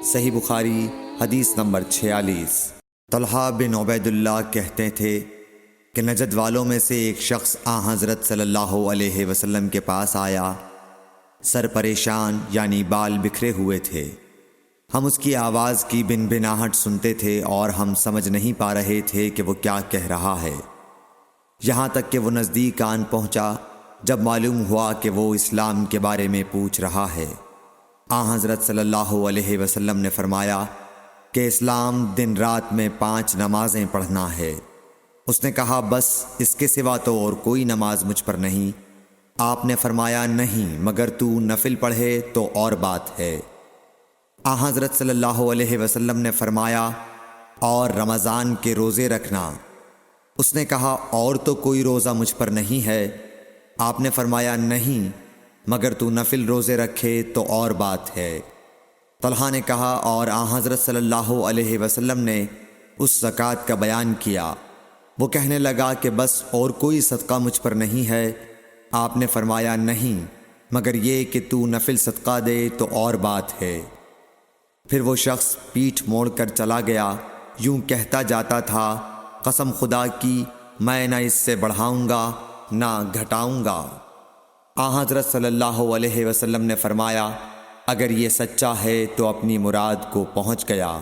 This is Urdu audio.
صحیح بخاری حدیث نمبر 46۔ طلحہ بن عبیداللہ کہتے تھے کہ نجد والوں میں سے ایک شخص حضرت صلی اللہ علیہ وسلم کے پاس آیا، سر پریشان یعنی بال بکھرے ہوئے تھے۔ ہم اس کی آواز کی بن بناہٹ سنتے تھے اور ہم سمجھ نہیں پا رہے تھے کہ وہ کیا کہہ رہا ہے، یہاں تک کہ وہ نزدیک آن پہنچا جب معلوم ہوا کہ وہ اسلام کے بارے میں پوچھ رہا ہے۔ حضرت صلی اللہ علیہ وسلم نے فرمایا کہ اسلام دن رات میں 5 نمازیں پڑھنا ہے۔ اس نے کہا بس اس کے سوا تو اور کوئی نماز مجھ پر نہیں۔ آپ نے فرمایا نہیں مگر تو نفل پڑھے تو اور بات ہے۔ حضرت صلی اللہ علیہ وسلم نے فرمایا اور رمضان کے روزے رکھنا۔ اس نے کہا اور تو کوئی روزہ مجھ پر نہیں ہے۔ آپ نے فرمایا نہیں مگر تو نفل روزے رکھے تو اور بات ہے۔ طلحہ نے کہا اور حضرت صلی اللہ علیہ وسلم نے اس زکوٰۃ کا بیان کیا۔ وہ کہنے لگا کہ بس اور کوئی صدقہ مجھ پر نہیں ہے۔ آپ نے فرمایا نہیں مگر یہ کہ تو نفل صدقہ دے تو اور بات ہے۔ پھر وہ شخص پیٹھ موڑ کر چلا گیا، یوں کہتا جاتا تھا قسم خدا کی میں نہ اس سے بڑھاؤں گا نہ گھٹاؤں گا۔ حضرت صلی اللہ علیہ وسلم نے فرمایا اگر یہ سچا ہے تو اپنی مراد کو پہنچ گیا۔